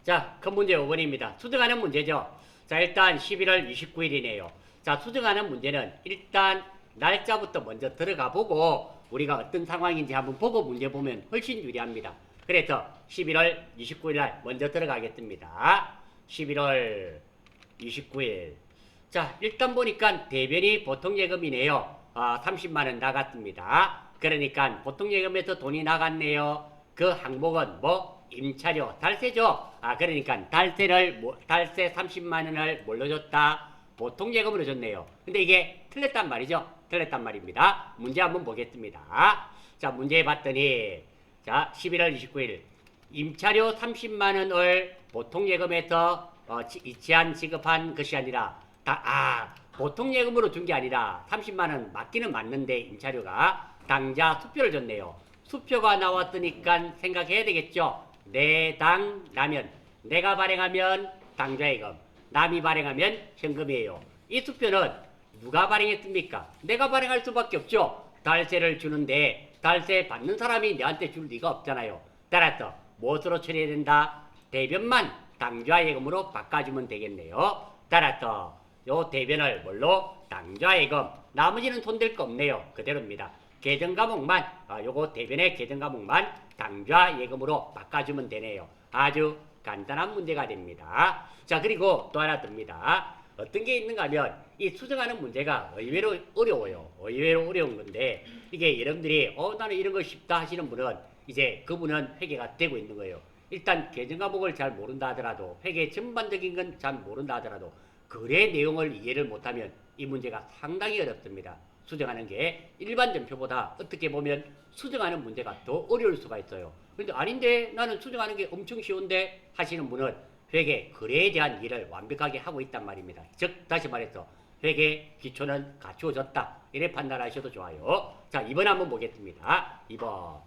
자, 큰 문제 5번입니다. 수정하는 문제죠. 자, 일단 11월 29일이네요. 자, 수정하는 문제는 일단 날짜부터 먼저 들어가 보고 우리가 어떤 상황인지 한번 보고 문제 보면 훨씬 유리합니다. 그래서 11월 29일 날 먼저 들어가겠습니다. 11월 29일. 자, 일단 보니까 대변이 보통예금이네요. 30만 원 나갔습니다. 그러니까 보통예금에서 돈이 나갔네요. 그 항목은 뭐? 임차료, 달세죠. 그러니까 달세 30만 원을 뭘로 줬다? 보통예금으로 줬네요. 근데 이게 틀렸단 말이죠. 틀렸단 말입니다. 문제 한번 보겠습니다. 자, 문제 봤더니 자, 11월 29일 임차료 30만 원을 보통예금에서 제한 지급한 것이 아니라 보통예금으로 준 게 아니라 30만 원 맞기는 맞는데 임차료가 당자 수표를 줬네요. 수표가 나왔으니까 생각해야 되겠죠. 내당 나면 내가 발행하면 당좌예금, 남이 발행하면 현금이에요. 이 수표는 누가 발행했습니까? 내가 발행할 수밖에 없죠. 달세를 주는데 달세 받는 사람이 내한테 줄 리가 없잖아요. 따라서 무엇으로 처리해야 된다? 대변만 당좌예금으로 바꿔주면 되겠네요. 따라서 요 대변을 뭘로? 당좌예금. 나머지는 손댈 거 없네요. 그대로입니다. 계정과목만 요거 대변의 계정과목만 당좌예금으로 바꿔주면 되네요. 아주 간단한 문제가 됩니다. 자, 그리고 또 하나 듭니다. 어떤 게 있는가 하면 이 수정하는 문제가 의외로 어려워요. 의외로 어려운 건데 이게 여러분들이 나는 이런 거 쉽다 하시는 분은 이제 그분은 회계가 되고 있는 거예요. 일단 계정과목을 잘 모른다 하더라도 회계 전반적인 건 잘 모른다 하더라도 거래 내용을 이해를 못하면 이 문제가 상당히 어렵습니다. 수정하는 게 일반 전표보다 어떻게 보면 수정하는 문제가 더 어려울 수가 있어요. 그런데 아닌데 나는 수정하는 게 엄청 쉬운데 하시는 분은 회계 거래에 대한 이해를 완벽하게 하고 있단 말입니다. 즉 다시 말해서 회계 기초는 갖추어졌다. 이래 판단하셔도 좋아요. 자, 2번 한번 보겠습니다. 2번.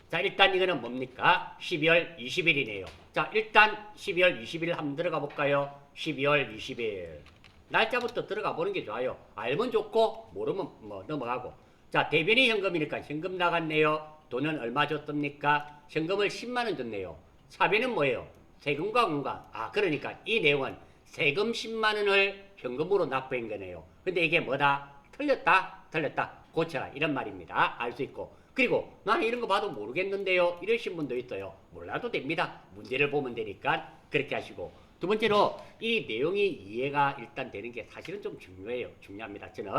자, 일단 이거는 뭡니까? 12월 20일이네요. 자, 일단 12월 20일 한번 들어가 볼까요? 12월 20일. 날짜부터 들어가 보는 게 좋아요. 알면 좋고 모르면 뭐 넘어가고. 자, 대변이 현금이니까 현금 나갔네요. 돈은 얼마 줬습니까? 현금을 10만 원 줬네요. 차변은 뭐예요? 세금과 공과. 그러니까 이 내용은 세금 10만 원을 현금으로 납부한 거네요. 근데 이게 뭐다? 틀렸다? 틀렸다. 고쳐라. 이런 말입니다. 알 수 있고. 그리고 나는 이런 거 봐도 모르겠는데요. 이러신 분도 있어요. 몰라도 됩니다. 문제를 보면 되니까 그렇게 하시고. 두 번째로 이 내용이 이해가 일단 되는 게 사실은 좀 중요해요. 중요합니다. 저는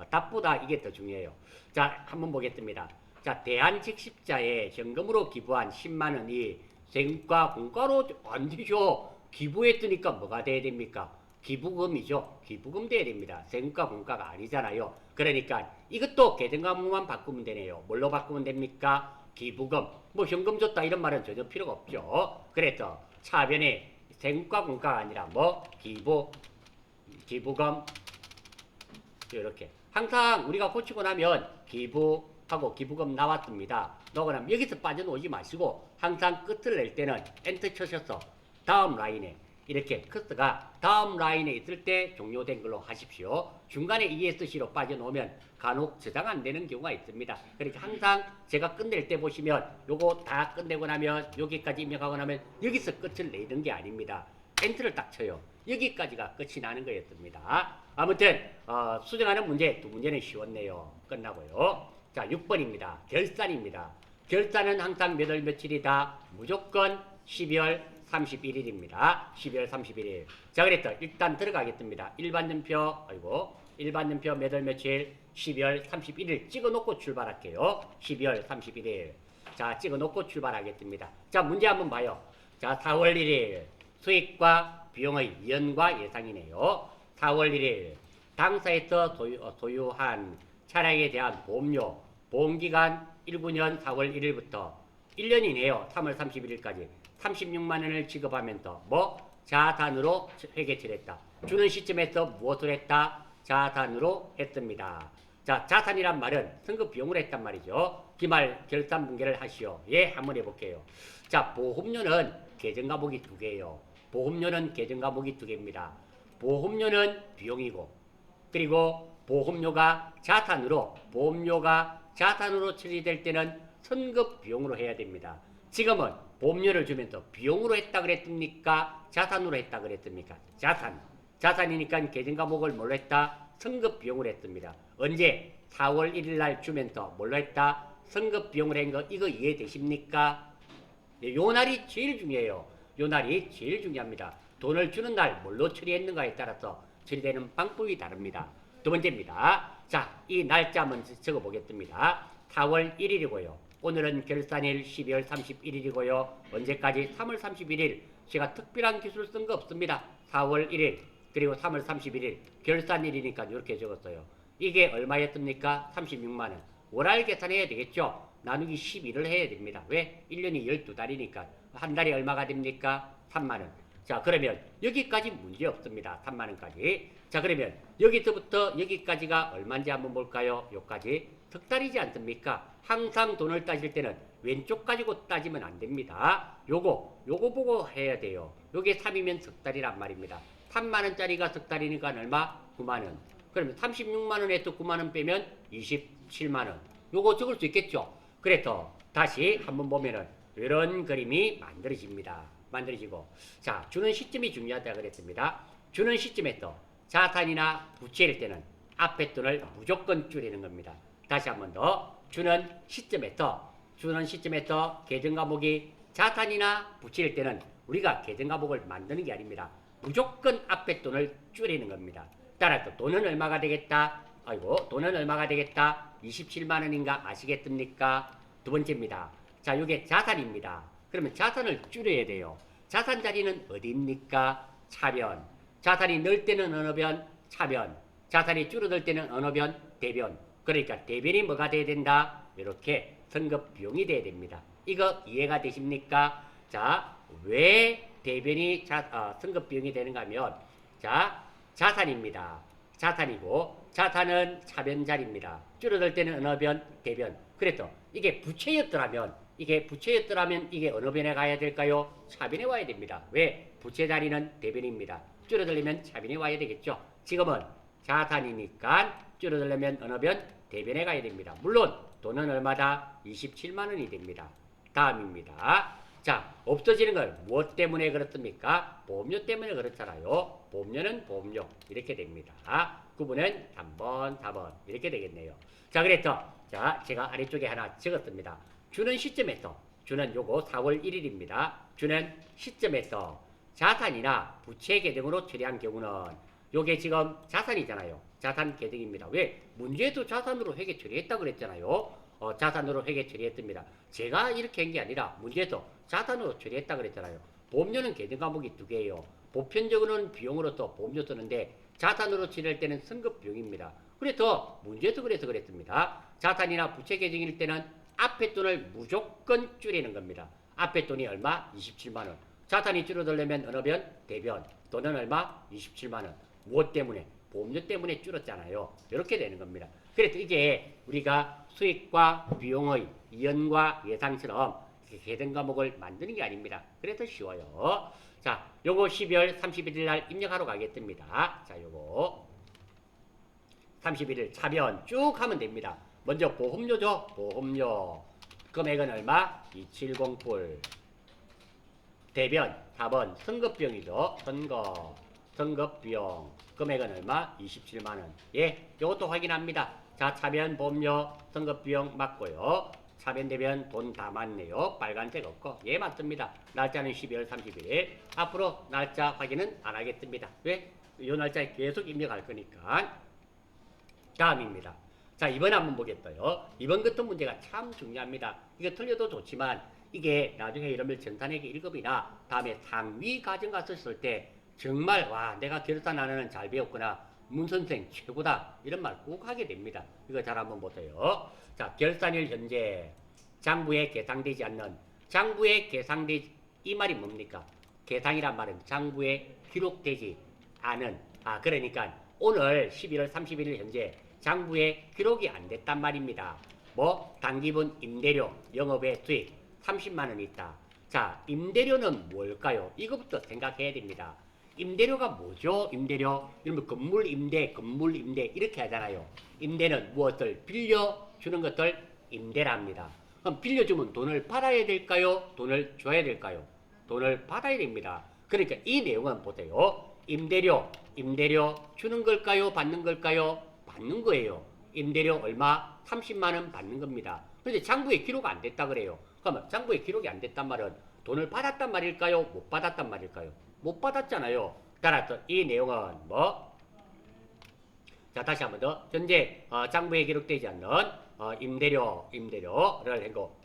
답보다 이게 더 중요해요. 자, 한번 보겠습니다. 자, 대한직십자에 현금으로 기부한 10만 원이 세금과 공과로 안 되죠. 기부했으니까 뭐가 돼야 됩니까? 기부금이죠. 기부금 돼야 됩니다. 세금과 공과가 아니잖아요. 그러니까 이것도 계정과목만 바꾸면 되네요. 뭘로 바꾸면 됩니까? 기부금. 뭐 현금 줬다 이런 말은 전혀 필요가 없죠. 그래서 차변에 세금과 공과가 아니라 뭐 기부금 이렇게 항상 우리가 고치고 나면 기부하고 기부금 나왔습니다. 너그럼 여기서 빠져나오지 마시고 항상 끝을 낼 때는 엔터 쳐셔서 다음 라인에 이렇게 커스가 다음 라인에 있을 때 종료된 걸로 하십시오. 중간에 ESC로 빠져나오면 간혹 저장 안 되는 경우가 있습니다. 그러니까 항상 제가 끝낼 때 보시면 요거 다 끝내고 나면 여기까지 입력하고 나면 여기서 끝을 내는 게 아닙니다. 엔터를 딱 쳐요. 여기까지가 끝이 나는 거였습니다. 아무튼 수정하는 문제 두 문제는 쉬웠네요. 끝나고요. 자, 6번입니다. 결산입니다. 결산은 항상 몇 월 며칠이다? 무조건 12월 31일입니다. 12월 31일. 자, 그랬죠. 일단 들어가겠습니다. 일반전표 몇 월 며칠? 12월 31일 찍어놓고 출발할게요. 12월 31일. 자, 찍어놓고 출발하겠습니다. 자, 문제 한번 봐요. 자, 4월 1일 수익과 비용의 연과 예상이네요. 4월 1일 당사에서 소유한 차량에 대한 보험료, 보험기간 19년 4월 1일부터 1년이네요. 3월 31일까지 36만 원을 지급하면서 자산으로 회계처리했다. 주는 시점에서 무엇을 했다? 자산으로 했습니다. 자, 자산이란 말은 선급 비용으로 했단 말이죠. 기말 결산 분계를 하시오. 예, 한번 해볼게요. 자, 보험료는 계정과목이 두 개예요. 보험료는 계정과목이 두 개입니다. 보험료는 비용이고 그리고 보험료가 자산으로 처리될 때는 선급 비용으로 해야 됩니다. 지금은 보험료를 주면서 비용으로 했다 그랬습니까? 자산으로 했다 그랬습니까? 자산이니까 계정 과목을 뭘로 했다? 선급 비용으로 했습니다. 언제? 4월 1일 날 주면서 뭘로 했다? 선급 비용으로 한 거 이거 이해되십니까? 네, 요 날이 제일 중요해요. 요 날이 제일 중요합니다. 돈을 주는 날 뭘로 처리했는가에 따라서 처리되는 방법이 다릅니다. 두 번째입니다. 자, 이 날짜 한번 적어보겠습니다. 4월 1일이고요. 오늘은 결산일 12월 31일이고요. 언제까지? 3월 31일. 제가 특별한 기술 쓴 거 없습니다. 4월 1일 그리고 3월 31일 결산일이니까 이렇게 적었어요. 이게 얼마였습니까? 36만 원. 월할 계산해야 되겠죠? 나누기 12를 해야 됩니다. 왜? 1년이 12달이니까. 한 달에 얼마가 됩니까? 3만 원. 자, 그러면 여기까지 문제 없습니다. 3만 원까지. 자, 그러면 여기서부터 여기까지가 얼마인지 한번 볼까요? 요까지 석 달이지 않습니까? 항상 돈을 따질 때는 왼쪽 가지고 따지면 안 됩니다. 요거 보고 해야 돼요. 요게 3이면 석 달이란 말입니다. 3만 원짜리가 석 달이니까 얼마? 9만 원. 그러면 36만 원에서 9만 원 빼면 27만 원. 요거 적을 수 있겠죠? 그래서 다시 한번 보면은 이런 그림이 만들어지고 자, 주는 시점이 중요하다 그랬습니다. 주는 시점에서 자산이나 부채일 때는 앞에 돈을 무조건 줄이는 겁니다. 다시 한번 더 주는 시점에서 계정 과목이 자산이나 부채일 때는 우리가 계정 과목을 만드는 게 아닙니다. 무조건 앞에 돈을 줄이는 겁니다. 따라서 돈은 얼마가 되겠다? 돈은 얼마가 되겠다? 27만 원인가 아시겠습니까? 두 번째입니다. 자, 이게 자산입니다. 그러면 자산을 줄여야 돼요. 자산 자리는 어디입니까? 차변. 자산이 늘 때는 어느 변? 차변. 자산이 줄어들 때는 어느 변? 대변. 그러니까 대변이 뭐가 돼야 된다? 이렇게 선급 비용이 돼야 됩니다. 이거 이해가 되십니까? 자, 왜 대변이 선급 비용이 되는가 하면 자, 자산입니다. 자산이고 자산은 차변 자리입니다. 줄어들 때는 어느 변? 대변. 그래서 이게 부채였더라면 이게 어느 변에 가야 될까요? 차변에 와야 됩니다. 왜? 부채 자리는 대변입니다. 줄어들려면 차변에 와야 되겠죠. 지금은 자산이니까 줄어들려면 어느 변? 대변에 가야 됩니다. 물론 돈은 얼마다? 27만 원이 됩니다. 다음입니다. 자, 없어지는 건 무엇 때문에 그렇습니까? 보험료 때문에 그렇잖아요. 보험료는 보험료 이렇게 됩니다. 구분은 3번, 4번 이렇게 되겠네요. 자, 그래서 자, 제가 아래쪽에 하나 적었습니다. 주는 시점에서 주는 요거 4월 1일입니다. 주는 시점에서 자산이나 부채 계정으로 처리한 경우는 요게 지금 자산이잖아요. 자산 계정입니다. 왜? 문제도 자산으로 회계 처리했다고 그랬잖아요. 자산으로 회계 처리했습니다. 제가 이렇게 한 게 아니라 문제에서 자산으로 처리했다 그랬잖아요. 보험료는 계정 과목이 두 개예요. 보편적으로는 비용으로서 보험료 쓰는데 자산으로 처리할 때는 선급 비용입니다. 그래서 문제에서 그래서 그랬습니다. 자산이나 부채 계정일 때는 앞에 돈을 무조건 줄이는 겁니다. 앞에 돈이 얼마? 27만 원. 자산이 줄어들려면 어느 변? 대변. 돈은 얼마? 27만 원. 무엇 때문에? 보험료 때문에 줄었잖아요. 이렇게 되는 겁니다. 그래서 이게 우리가 수익과 비용의 이연과 예상처럼 계정 과목을 만드는 게 아닙니다. 그래서 쉬워요. 자, 요거 12월 31일 날 입력하러 가겠습니다. 자, 요거 31일 차변 쭉 하면 됩니다. 먼저 보험료죠. 보험료. 금액은 얼마? 2708. 대변 4번 선급비용이죠. 선급비용. 금액은 얼마? 27만원. 예, 요것도 확인합니다. 자, 차변 보험료 선급비용 맞고요. 차변 대변 돈 다 맞네요. 빨간색 없고. 예, 맞습니다. 날짜는 12월 31일. 앞으로 날짜 확인은 안 하겠습니다. 왜? 요 날짜에 계속 입력할 거니까. 다음입니다. 자, 이번 한번 보겠어요. 이번 같은 문제가 참 중요합니다. 이거 틀려도 좋지만 이게 나중에 이러면 전산회계 1급이나 다음에 상위 과정 갔었을 때 정말 와, 내가 결산하는 잘 배웠구나. 문선생 최고다. 이런 말 꼭 하게 됩니다. 이거 잘 한번 보세요. 자, 결산일 현재 장부에 계상되지 않는 이 말이 뭡니까? 계상이란 말은 장부에 기록되지 않은 그러니까 오늘 11월 31일 현재 장부에 기록이 안 됐단 말입니다. 뭐 당기분 임대료 영업의 수익 30만 원이 있다. 자, 임대료는 뭘까요? 이거부터 생각해야 됩니다. 임대료가 뭐죠? 임대료. 이러면 건물 임대 이렇게 하잖아요. 임대는 무엇을 빌려주는 것들 임대랍니다. 그럼 빌려주면 돈을 받아야 될까요? 돈을 줘야 될까요? 돈을 받아야 됩니다. 그러니까 이 내용은 보세요. 임대료 주는 걸까요? 받는 걸까요? 받는 거예요. 임대료 얼마? 30만 원 받는 겁니다. 그런데 장부에 기록 안 됐다 그래요. 그러면 장부에 기록이 안 됐단 말은 돈을 받았단 말일까요? 못 받았단 말일까요? 못 받았잖아요. 따라서 이 내용은 뭐? 자, 다시 한 번 더. 현재 장부에 기록되지 않는 임대료를 한거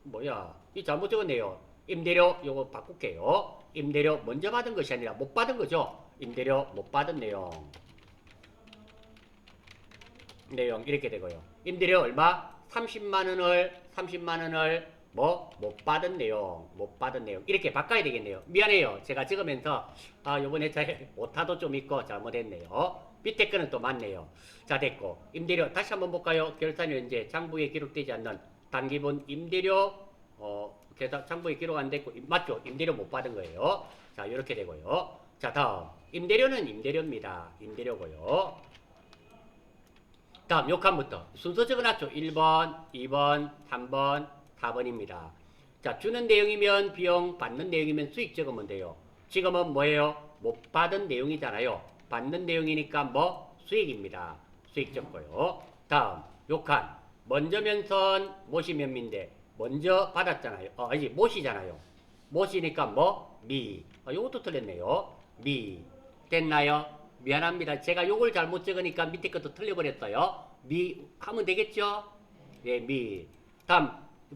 뭐야? 이 잘못 적었네요. 임대료 요거 바꿀게요. 임대료 먼저 받은 것이 아니라 못 받은 거죠. 임대료 못 받은 내용 이렇게 되고요. 임대료 얼마? 30만 원을 뭐 못 받은 내용 이렇게 바꿔야 되겠네요. 미안해요. 제가 적으면서 요번에 잘 오타도 좀 있고 잘못했네요. 밑에 거는 또 맞네요. 자, 됐고 임대료 다시 한번 볼까요? 결산일은이제 장부에 기록되지 않는 단기분 임대료 장부에 기록 안 됐고 맞죠? 임대료 못 받은 거예요. 자, 이렇게 되고요. 자, 다음 임대료는 임대료입니다. 임대료고요. 다음 요 칸부터 순서 적어놨죠. 1번, 2번, 3번, 4번입니다. 자, 주는 내용이면 비용, 받는 내용이면 수익 적으면 돼요. 지금은 뭐예요? 못 받은 내용이잖아요. 받는 내용이니까 뭐? 수익입니다. 수익 적고요. 다음 요 칸 먼저 면선 모시 면미인데 먼저 받았잖아요. 아니 모시잖아요. 모시니까 뭐? 미. 요것도 틀렸네요. 미. 됐나요? 미안합니다. 제가 요걸 잘못 적으니까 밑에 것도 틀려버렸어요. 미 하면 되겠죠? 예, 미. 다음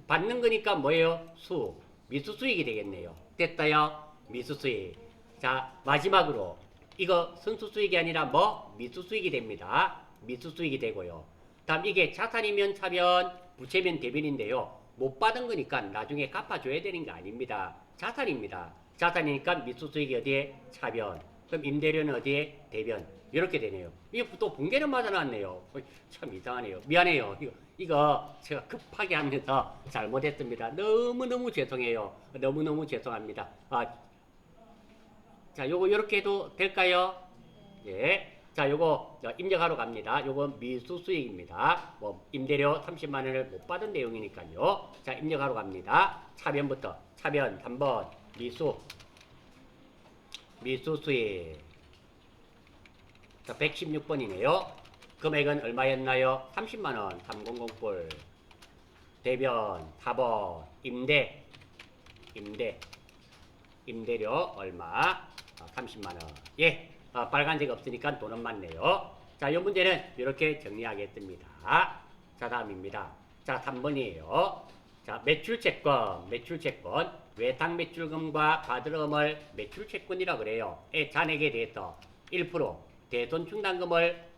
받는 거니까 뭐예요? 수. 미수수익이 되겠네요. 됐어요? 미수수익. 자, 마지막으로 이거 선수수익이 아니라 뭐? 미수수익이 됩니다. 미수수익이 되고요. 다음 이게 자산이면 차변, 부채면 대변인데요. 못 받은 거니까 나중에 갚아줘야 되는 게 아닙니다. 자산입니다. 자산이니까 미수수익이 어디에? 차변. 그럼 임대료는 어디에? 대변. 이렇게 되네요. 이게 또 붕괴는 맞아 나왔네요. 참 이상하네요. 미안해요. 이거 제가 급하게 하면서 잘못했습니다. 너무너무 죄송해요. 너무너무 죄송합니다. 자, 요거 이렇게 해도 될까요? 예. 자, 요거 입력하러 갑니다. 요건 미수수익입니다. 뭐 임대료 30만 원을 못 받은 내용이니까요. 자, 입력하러 갑니다. 차변부터 차변 3번 미수수익. 자, 116번이네요. 금액은 얼마였나요? 30만 원. 300불. 대변 4번 임대료 얼마? 30만 원. 예. 빨간색 없으니까 돈은 맞네요. 자, 이 문제는 이렇게 정리하겠습니다. 자, 다음입니다. 자, 3번이에요. 자, 매출채권. 외상 매출금과 받으름을 매출채권이라 그래요. 잔액에 대해서 1% 대손충당금을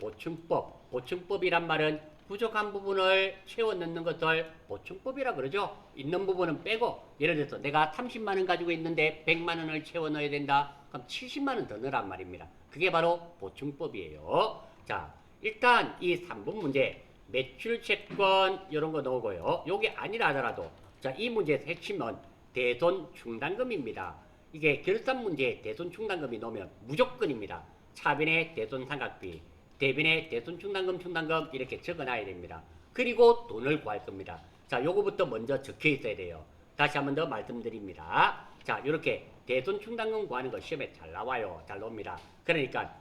보충법이란 말은 부족한 부분을 채워 넣는 것을 보충법이라 그러죠. 있는 부분은 빼고 예를 들어서 내가 30만 원 가지고 있는데 100만 원을 채워 넣어야 된다. 그럼 70만 원 더 넣으란 말입니다. 그게 바로 보충법이에요. 자, 일단 이 3번 문제 매출채권 이런 거 넣고요. 요게 아니라 하더라도 자, 이 문제에서 핵심은 대손충당금입니다. 이게 결산 문제에 대손충당금이 넣으면 무조건입니다. 차변의 대손상각비, 대변의 대손충당금, 충당금 이렇게 적어놔야 됩니다. 그리고 돈을 구할 겁니다. 자, 요거부터 먼저 적혀 있어야 돼요. 다시 한 번 더 말씀드립니다. 자, 이렇게 대손충당금 구하는 거 시험에 잘 나와요. 잘 나옵니다. 그러니까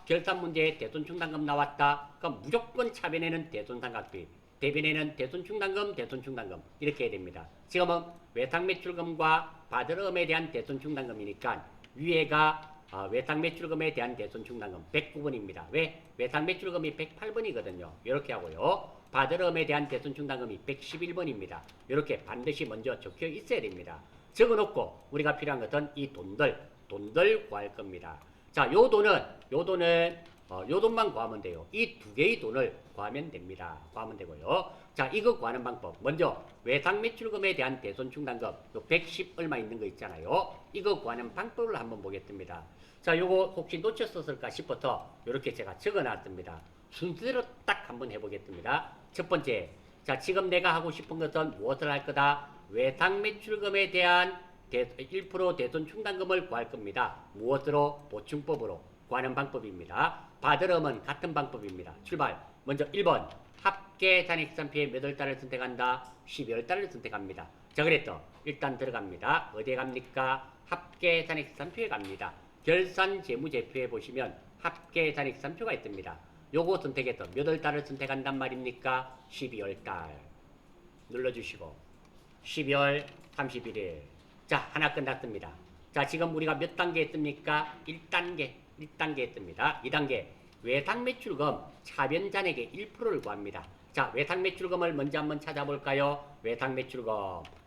결산 문제에 대손충당금 나왔다. 그럼 무조건 차변에는 대손상각비, 대변에는 대손충당금 이렇게 해야 됩니다. 지금은 외상매출금과 받으름에 대한 대손충당금이니까 위에가 외상매출금에 대한 대손충당금 109번입니다. 왜? 외상매출금이 108번이거든요. 이렇게 하고요. 받으름에 대한 대손충당금이 111번입니다. 이렇게 반드시 먼저 적혀 있어야 됩니다. 적어놓고 우리가 필요한 것은 이 돈들 구할 겁니다. 자, 요 돈만 구하면 돼요. 이 두 개의 돈을 구하면 됩니다. 구하면 되고요. 자, 이거 구하는 방법. 먼저 외상매출금에 대한 대손충당금 요 110 얼마 있는 거 있잖아요. 이거 구하는 방법을 한번 보겠습니다. 자, 요거 혹시 놓쳤었을까 싶어서 이렇게 제가 적어놨습니다. 순서대로 딱 한번 해보겠습니다. 첫 번째, 자, 지금 내가 하고 싶은 것은 무엇을 할 거다? 외상매출금에 대한 1% 대손충당금을 구할 겁니다. 무엇으로? 보충법으로 구하는 방법입니다. 받으름은 같은 방법입니다. 출발. 먼저 1번 합계 잔액상표에 몇 월 달을 선택한다? 12월 달을 선택합니다. 자, 그랬죠. 일단 들어갑니다. 어디에 갑니까? 합계 잔액상표에 갑니다. 결산 재무제표에 보시면 합계 잔액상표가 있습니다. 요거 선택해서 몇 월 달을 선택한단 말입니까? 12월 달. 눌러주시고 12월 31일. 자, 하나 끝났습니다. 자, 지금 우리가 몇 단계 했습니까? 1단계 했습니다. 2단계 외상매출금 차변잔액의 1%를 구합니다. 자, 외상매출금을 먼저 한번 찾아볼까요? 외상매출금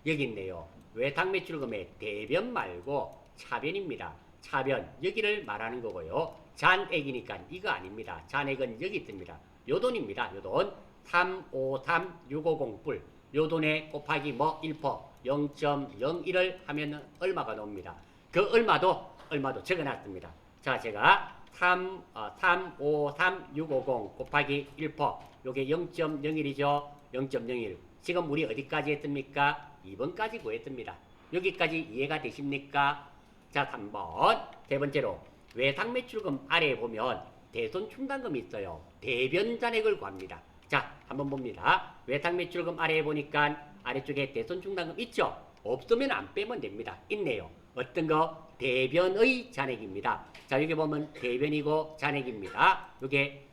여기 있네요. 외상매출금의 대변 말고 차변입니다. 차변 여기를 말하는 거고요. 잔액이니까 이거 아닙니다. 잔액은 여기 있습니다. 요 돈입니다. 요 돈 353650불 요 돈에 곱하기 뭐 1% 0.01을 하면 얼마가 나옵니다. 그 얼마도 적어놨습니다. 자, 제가 353650 곱하기 1% 요게 0.01이죠. 0.01. 지금 우리 어디까지 했습니까? 2번까지 구했습니다. 여기까지 이해가 되십니까? 자, 3번. 세 번째로 외상매출금 아래에 보면 대손충당금이 있어요. 대변잔액을 구합니다. 자, 한번 봅니다. 외상매출금 아래에 보니까 아래쪽에 대손충당금 있죠? 없으면 안 빼면 됩니다. 있네요. 어떤 거? 대변의 잔액입니다. 자, 여기 보면 대변이고 잔액입니다. 이게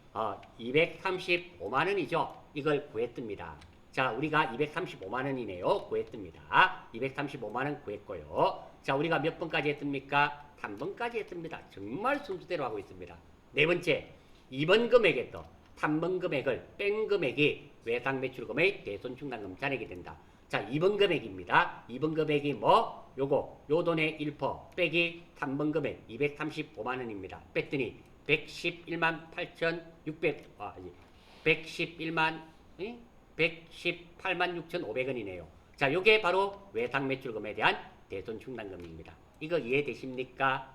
235만 원이죠. 이걸 구했습니다. 자, 우리가 235만 원이네요. 구했습니다. 235만 원 구했고요. 자, 우리가 몇 번까지 했습니까? 3번까지 했습니다. 정말 순서대로 하고 있습니다. 네 번째, 2번 금액에 또 3번 금액을 뺀 금액이 외상매출금의 대손충당금 잔액이 된다. 자, 2번 금액입니다. 2번 금액이 뭐? 요거, 요 돈의 1% 빼기 3번 금액 235만 원입니다. 뺐더니 111만 8,600, 111만, 118만 6,500원이네요. 자, 요게 바로 외상매출금에 대한 대손충당금입니다. 이거 이해되십니까?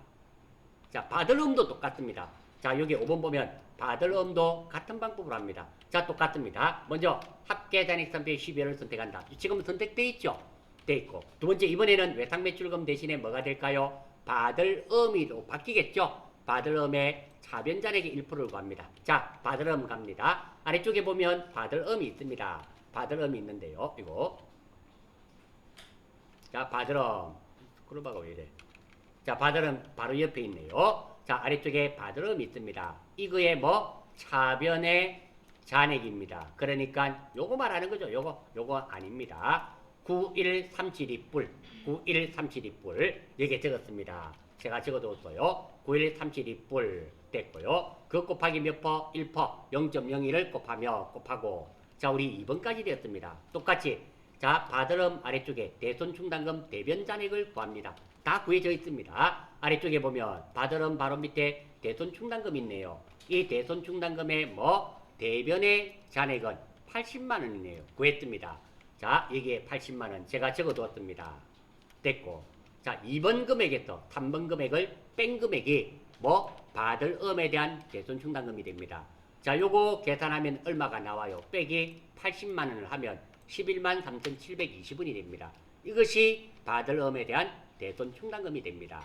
자, 받을음도 똑같습니다. 자, 여기 5번 보면 받을음도 같은 방법으로 합니다. 자, 똑같습니다. 먼저 합계잔액상표의 12월을 선택한다. 지금은 선택돼 있죠? 돼 있고. 두 번째, 이번에는 외상매출금 대신에 뭐가 될까요? 받을음이 바뀌겠죠? 받을음의 차변잔액의 1%를 구합니다. 자, 받을음 갑니다. 아래쪽에 보면 받을음이 있습니다. 받을음이 있는데요. 이거. 자, 받을음. 스크롤바가 왜 이래? 자, 받을음 바로 옆에 있네요. 자, 아래쪽에 받을음이 있습니다. 이거의 뭐? 차변의 잔액입니다. 그러니까 요거 말하는 거죠. 요거 아닙니다. 91372불. 91372불. 여기에 적었습니다. 제가 적어뒀어요. 91372불 됐고요. 그 곱하기 몇 퍼? 1퍼. 0.01을 곱하고. 자, 우리 2번까지 되었습니다. 똑같이. 자, 받을음 아래쪽에 대손충당금 대변잔액을 구합니다. 다 구해져 있습니다. 아래쪽에 보면 받을음 바로 밑에 대손충당금 있네요. 이 대손충당금의 뭐? 대변의 잔액은 80만 원이네요. 구했습니다. 자, 여기에 80만 원 제가 적어두었습니다. 됐고. 자, 2번 금액에 또 3번 금액을 뺀 금액이 뭐? 받을음에 대한 대손충당금이 됩니다. 자, 요거 계산하면 얼마가 나와요? 빼기 80만 원을 하면 11만 3,720원이 됩니다. 이것이 받을음에 대한 대손충당금이 됩니다.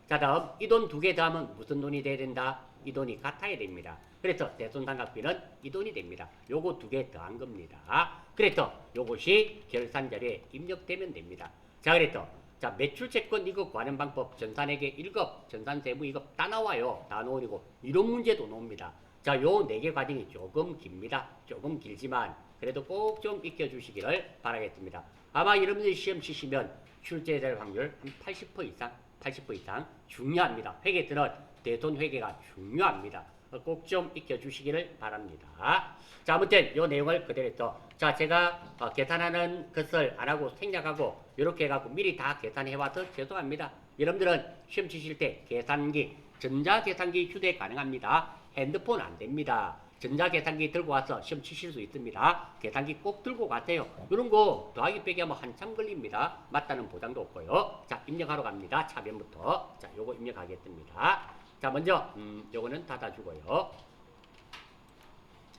자, 다음 이 돈 두 개 더하면 무슨 돈이 돼야 된다? 이 돈이 같아야 됩니다. 그래서 대손상각비는 이 돈이 됩니다. 요거 두 개 더한 겁니다. 그래서 요것이 결산자료에 입력되면 됩니다. 자, 그래서 자, 매출채권 이거 구하는 방법 전산회계 1급, 전산세무 2급 다 나와요. 다 나오고 이런 문제도 나옵니다. 자, 요 네 개 과정이 조금 깁니다. 조금 길지만 그래도 꼭 좀 익혀주시기를 바라겠습니다. 아마 여러분들이 시험 치시면 출제될 확률 한 80% 이상 중요합니다. 회계들은 대손 회계가 중요합니다. 꼭 좀 익혀주시기를 바랍니다. 자, 아무튼 요 내용을 그대로 했죠. 자, 제가 계산하는 것을 안 하고 생략하고 이렇게 해갖고 미리 다 계산해와서 죄송합니다. 여러분들은 시험 치실 때 계산기, 전자계산기 휴대 가능합니다. 핸드폰 안 됩니다. 전자계산기 들고 와서 시험 치실 수 있습니다. 계산기 꼭 들고 가세요. 이런 거 더하기 빼기 하면 한참 걸립니다. 맞다는 보장도 없고요. 자, 입력하러 갑니다. 차변부터. 자, 요거 입력하겠습니다. 자, 먼저 요거는 닫아주고요.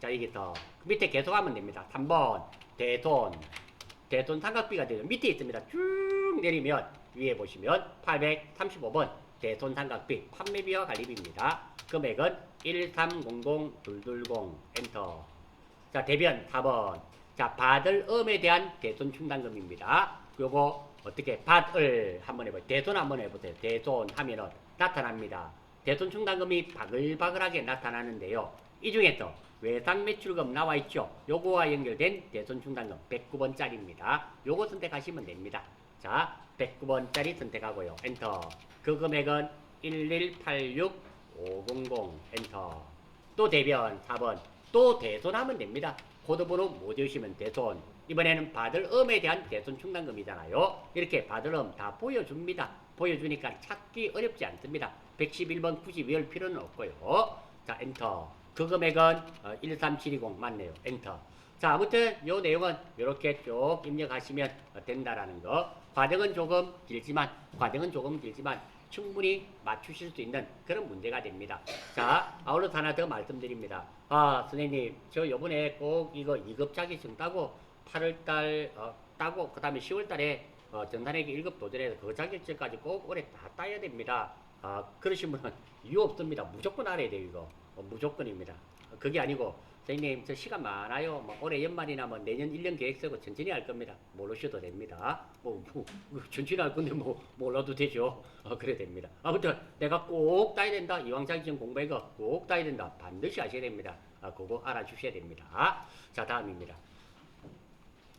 자, 이게 더 밑에 계속하면 됩니다. 3번 대손 삼각비가 되죠. 밑에 있습니다. 쭉 내리면 위에 보시면 835번 대손 삼각비 판매비와 관리비입니다. 금액은 1300220 엔터. 자, 대변 4번. 자, 받을 음에 대한 대손 충당금입니다. 요거 어떻게 받을 한번 해봐요. 대손 한번 해보세요. 대손 하면은 나타납니다. 대손 충당금이 바글바글하게 나타나는데요. 이 중에서 외상 매출금 나와 있죠. 요거와 연결된 대손 충당금 109번짜리입니다. 요거 선택하시면 됩니다. 자, 109번짜리 선택하고요. 엔터. 그 금액은 1186500 엔터. 또 대변 4번. 또 대손하면 됩니다. 코드번호 못 외우시면 대손. 이번에는 받을 음에 대한 대손 충당금이잖아요. 이렇게 받을 음 다 보여줍니다. 보여주니까 찾기 어렵지 않습니다. 111번 굳이 외울 필요는 없고요. 자, 엔터. 그 금액은 13720 맞네요. 엔터. 자, 아무튼 요 내용은 이렇게 쭉 입력하시면 된다라는 거. 과정은 조금 길지만 충분히 맞추실 수 있는 그런 문제가 됩니다. 자, 아울러서 하나 더 말씀드립니다. 아, 선생님, 저 요번에 꼭 이거 2급 자격증 따고 8월달 따고 그 다음에 10월달에 전산회계 1급 도전해서 그 자격증까지 꼭 올해 다 따야 됩니다. 그러신 분은 이유 없습니다. 무조건 알아야 돼요, 이거. 무조건입니다. 그게 아니고, 선생님, 저 시간 많아요. 뭐 올해 연말이나 뭐 내년 1년 계획 세고 천천히 할 겁니다. 모르셔도 됩니다. 천천히 할 건데 몰라도 되죠. 그래 됩니다. 아무튼 내가 꼭 따야 된다. 이왕 자격증 공부해가 꼭 따야 된다. 반드시 하셔야 됩니다. 그거 알아주셔야 됩니다. 자, 다음입니다.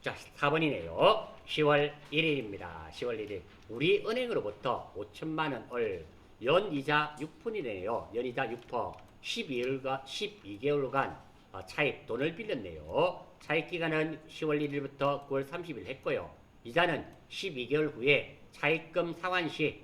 자, 4번이네요. 10월 1일입니다. 10월 1일. 우리 은행으로부터 5천만 원을 연이자 6%이네요. 연이자 6%. 12개월간 차입 돈을 빌렸네요. 차입 기간은 10월 1일부터 9월 30일 했고요. 이자는 12개월 후에 차입금 상환 시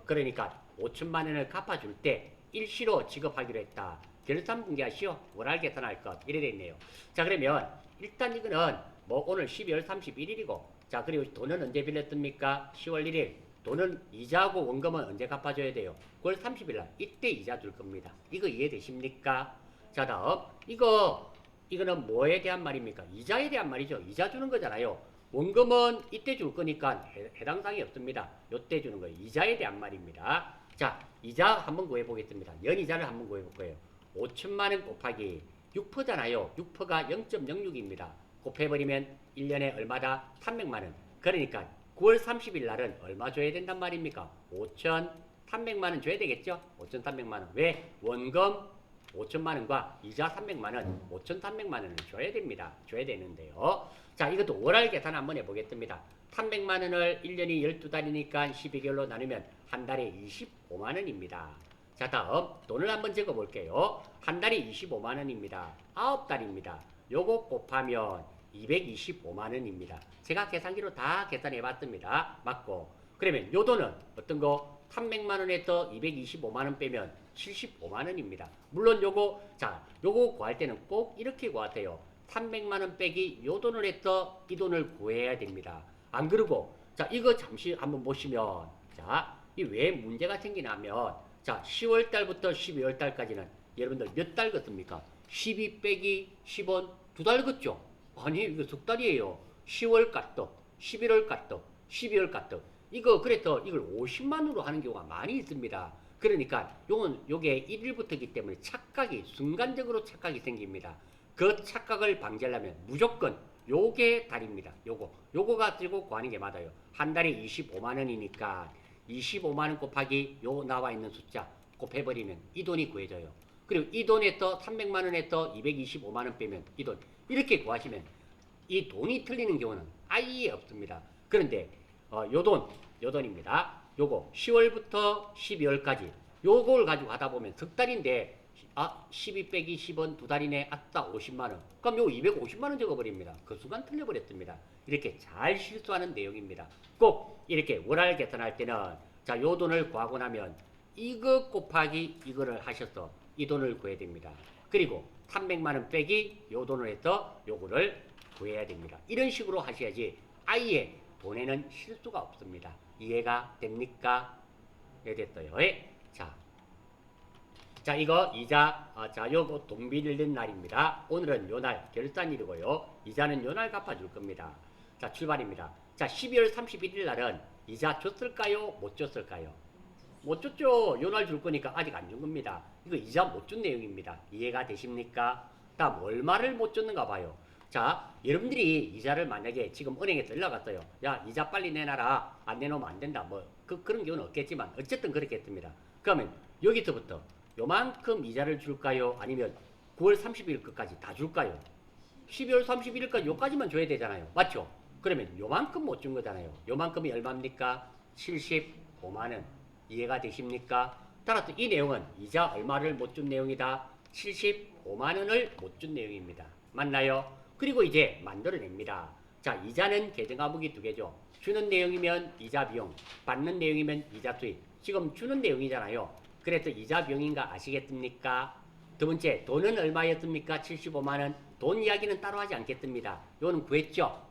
그러니까 5천만 원을 갚아줄 때 일시로 지급하기로 했다. 결산 분기하시오. 월할 계산할 것. 이래 됐네요. 자, 그러면 일단 이거는 뭐 오늘 12월 31일이고 자, 그리고 돈은 언제 빌렸습니까? 10월 1일. 돈은 이자하고 원금은 언제 갚아줘야 돼요? 9월 30일 날 이때 이자 줄 겁니다. 이거 이해되십니까? 자, 다음 이거는 뭐에 대한 말입니까? 이자에 대한 말이죠. 이자 주는 거잖아요. 원금은 이때 줄 거니까 해당 사항이 없습니다. 요때 주는 거예요. 이자에 대한 말입니다. 자, 이자 한번 구해 보겠습니다. 연이자를 한번 구해 볼 거예요. 5천만 원 곱하기 6%잖아요. 6%가 0.06입니다. 곱해버리면 1년에 얼마다? 300만 원. 그러니까 9월 30일 날은 얼마 줘야 된단 말입니까? 5,300만 원 줘야 되겠죠? 5,300만 원. 왜? 원금 5천만 원과 이자 300만 원, 5,300만 원을 줘야 됩니다. 줘야 되는데요. 자, 이것도 월할 계산 한번 해보겠습니다. 300만 원을 1년이 12달이니까 12개월로 나누면 한 달에 25만 원입니다. 자, 다음 돈을 한번 적어볼게요. 한 달에 25만 원입니다. 9달입니다. 요거 곱하면 225만 원입니다. 제가 계산기로 다 계산해봤습니다. 맞고. 그러면 요 돈은 어떤 거? 300만 원에서 225만 원 빼면 75만 원입니다. 물론 요거 구할 때는 꼭 이렇게 구하세요. 300만 원 빼기 요 돈을 해서 이 돈을 구해야 됩니다. 안 그러고 자, 이거 잠시 한번 보시면 자, 이 왜 문제가 생기냐면 자, 10월 달부터 12월 달까지는 여러분들 몇 달 걷습니까? 12 빼기 10원 2달 걷죠? 아니, 이거 석 달이에요. 10월 갓떡, 11월 갓떡, 12월 갓떡. 그래서 이걸 50만으로 하는 경우가 많이 있습니다. 그러니까 요게 1일부터이기 때문에 순간적으로 착각이 생깁니다. 그 착각을 방지하려면 무조건 요게 달입니다. 요거가 들고 구하는 게 맞아요. 한 달에 25만 원이니까 25만 원 곱하기 요 나와 있는 숫자 곱해버리면 이 돈이 구해져요. 그리고 이 돈에서 300만 원에서 225만 원 빼면 이 돈. 이렇게 구하시면 이 돈이 틀리는 경우는 아예 없습니다. 그런데 요 돈입니다. 요거 10월부터 12월까지 요걸 가지고 하다 보면 석 달인데 12 빼기 10원 2달이네. 아싸 50만 원. 그럼 요 250만 원 적어버립니다. 그 순간 틀려버렸습니다. 이렇게 잘 실수하는 내용입니다. 꼭 이렇게 월할 계산할 때는 자, 요 돈을 구하고 나면 이거 곱하기 이거를 하셔서 이 돈을 구해야 됩니다. 그리고 300만 원 빼기 요 돈을 해서 요거를 구해야 됩니다. 이런 식으로 하셔야지 아예 돈에는 실수가 없습니다. 이해가 됩니까? 네, 됐어요. 자, 이거 이자, 요거 돈 빌리는 날입니다. 오늘은 요날 결산일이고요. 이자는 요날 갚아줄 겁니다. 자, 출발입니다. 자, 12월 31일 날은 이자 줬을까요? 못 줬을까요? 못 줬죠. 요날 줄 거니까 아직 안 준 겁니다. 이거 이자 못 준 내용입니다. 이해가 되십니까? 다음 얼마를 못 줬는가 봐요. 자, 여러분들이 이자를 만약에 지금 은행에서 연락 왔어요. 야, 이자 빨리 내놔라. 안 내놓으면 안 된다. 뭐 그런 경우는 없겠지만 어쨌든 그렇겠습니다. 그러면 여기서부터 요만큼 이자를 줄까요? 아니면 9월 30일 끝까지 다 줄까요? 12월 31일까지 요까지만 줘야 되잖아요. 맞죠? 그러면 요만큼 못 준 거잖아요. 요만큼이 얼마입니까? 75만 원. 이해가 되십니까? 따라서 이 내용은 이자 얼마를 못 준 내용이다. 75만 원을 못 준 내용입니다. 맞나요? 그리고 이제 만들어냅니다. 자, 이자는 계정 과목이 두 개죠. 주는 내용이면 이자 비용, 받는 내용이면 이자 수입. 지금 주는 내용이잖아요. 그래서 이자 비용인가 아시겠습니까? 두 번째, 돈은 얼마였습니까? 75만 원. 돈 이야기는 따로 하지 않겠습니다. 요거는 구했죠?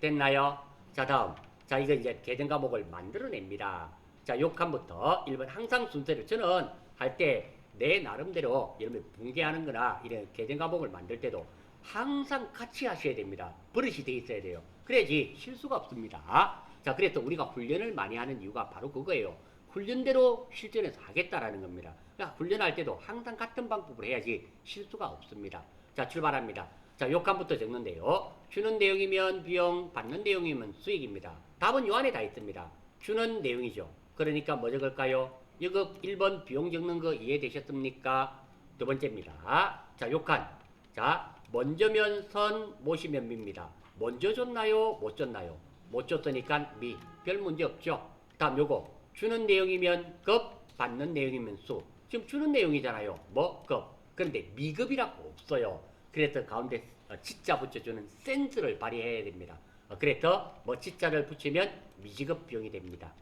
됐나요? 자, 다음. 자, 이거 이제 계정 과목을 만들어냅니다. 자, 요 칸부터 1번 항상 순서를 저는 할 때 내 나름대로 여러분 붕괴하는 거나 이런 계정 과목을 만들 때도 항상 같이 하셔야 됩니다. 버릇이 돼 있어야 돼요. 그래야지 실수가 없습니다. 자, 그래서 우리가 훈련을 많이 하는 이유가 바로 그거예요. 훈련대로 실전에서 하겠다라는 겁니다. 그러니까 훈련할 때도 항상 같은 방법으로 해야지 실수가 없습니다. 자, 출발합니다. 자, 요 칸부터 적는데요. 주는 내용이면 비용, 받는 내용이면 수익입니다. 답은 요 안에 다 있습니다. 주는 내용이죠. 그러니까 뭐 적을까요? 이거 1번 비용 적는 거 이해되셨습니까? 두 번째입니다. 자, 요 칸. 자, 먼저면 선, 모시면 미입니다. 먼저 줬나요? 못 줬나요? 못 줬으니까 미. 별 문제 없죠? 다음 요거. 주는 내용이면 급, 받는 내용이면 수. 지금 주는 내용이잖아요. 뭐? 급. 그런데 미급이라고 없어요. 그래서 가운데 치자 붙여주는 센스를 발휘해야 됩니다. 그래서 뭐 치자를 붙이면 미지급 비용이 됩니다.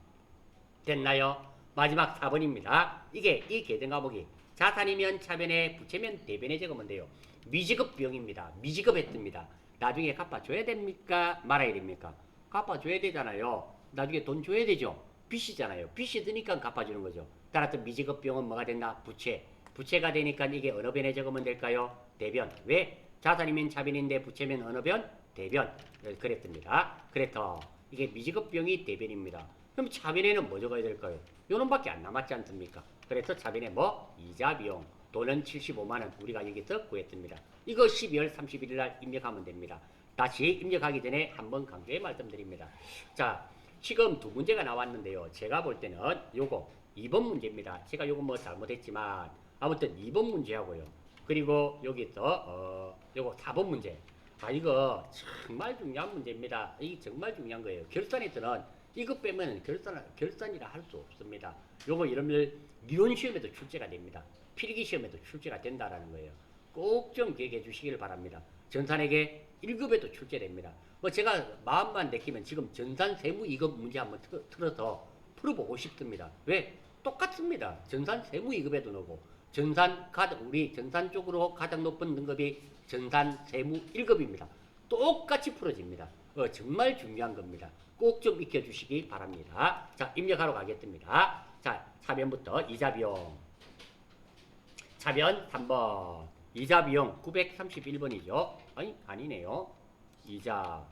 됐나요? 마지막 4번입니다. 이게 이 계정 과목이 자산이면 차변에 부채면 대변에 적으면 돼요. 미지급 비용입니다. 미지급 했습니다. 나중에 갚아줘야 됩니까? 말아야 됩니까? 갚아줘야 되잖아요. 나중에 돈 줘야 되죠. 빚이잖아요. 빚이 드니까 갚아주는 거죠. 따라서 미지급 비용은 뭐가 된다? 부채. 부채가 되니까 이게 어느 변에 적으면 될까요? 대변. 왜? 자산이면 차변인데 부채면 어느 변? 대변. 그랬습니다. 그래서 이게 미지급 비용이 대변입니다. 그럼 차변에는 뭐 적어야 될까요? 요놈밖에 안 남았지 않습니까? 그래서 차변에 뭐? 이자 비용. 돈은 75만 원 우리가 여기서 구했습니다. 이거 12월 31일 날 입력하면 됩니다. 다시 입력하기 전에 한번 강조해 말씀드립니다. 자, 지금 두 문제가 나왔는데요. 제가 볼 때는 요거 2번 문제입니다. 제가 요거 뭐 잘못했지만 아무튼 2번 문제하고요. 그리고 여기서 요거 4번 문제. 아, 이거 정말 중요한 문제입니다. 이게 정말 중요한 거예요. 결산에서는 이거 빼면 결산이라 할 수 없습니다. 요거 여러분들 미론 시험에도 출제가 됩니다. 필기 시험에도 출제가 된다라는 거예요. 꼭 좀 기억해 주시길 바랍니다. 전산에게 1급에도 출제됩니다. 뭐 제가 마음만 내키면 지금 전산 세무 2급 문제 한번 틀어서 풀어보고 싶습니다. 왜? 똑같습니다. 전산 세무 2급에도 넣고 우리 전산 쪽으로 가장 높은 등급이 전산 세무 1급입니다. 똑같이 풀어집니다. 정말 중요한 겁니다. 꼭 좀 익혀주시기 바랍니다. 자, 입력하러 가겠습니다. 자, 차변부터 이자 비용. 차변 3번. 이자 비용 931번이죠. 아니네요. 이자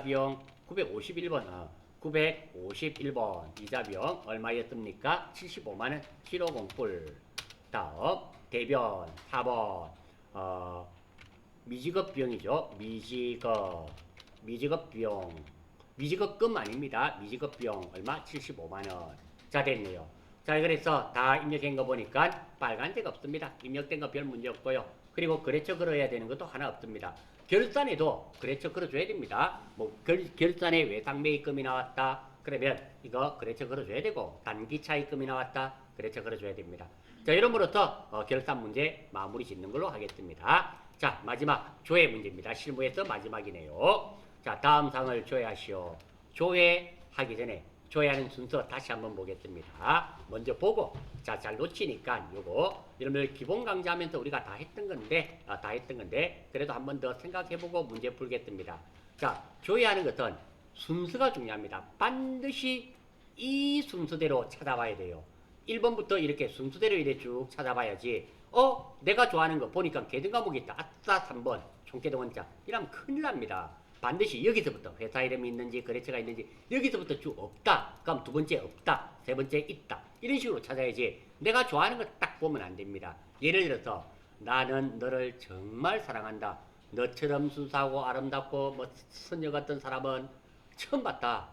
비용 951번. 951번. 이자 비용 얼마였습니까? 75만원 750불. 다음, 대변 4번. 미지급 비용이죠. 미지급 비용. 미지급금 아닙니다. 미지급 비용 얼마? 75만원. 자, 됐네요. 자, 그래서 다 입력한 거 보니까 빨간색 없습니다. 입력된 거 별 문제 없고요. 그리고 거래처 걸어야 되는 것도 하나 없습니다. 결산에도 거래처 걸어줘야 됩니다. 뭐 결산에 외상 매입금이 나왔다. 그러면 이거 거래처 걸어줘야 되고, 단기 차입금이 나왔다. 거래처 걸어줘야 됩니다. 자, 이러므로써 결산 문제 마무리 짓는 걸로 하겠습니다. 자, 마지막 조회 문제입니다. 실무에서 마지막이네요. 자, 다음 상을 조회하시오. 조회하기 전에 조회하는 순서 다시 한번 보겠습니다. 먼저 보고, 자, 잘 놓치니까 요거 여러분들 기본 강좌하면서 우리가 다 했던 건데 그래도 한번 더 생각해보고 문제 풀겠습니다. 자, 조회하는 것은 순서가 중요합니다. 반드시 이 순서대로 찾아봐야 돼요. 1번부터 이렇게 순서대로 이렇게 쭉 찾아봐야지. 내가 좋아하는 거 보니까 계정 과목이 있다. 아싸 3번 총계동 원자. 이러면 큰일 납니다. 반드시 여기서부터 회사 이름이 있는지 거래처가 있는지 여기서부터 쭉 없다. 그럼 두 번째 없다. 세 번째 있다. 이런 식으로 찾아야지. 내가 좋아하는 거 딱 보면 안 됩니다. 예를 들어서 나는 너를 정말 사랑한다. 너처럼 순수하고 아름답고 뭐 선녀 같은 사람은 처음 봤다.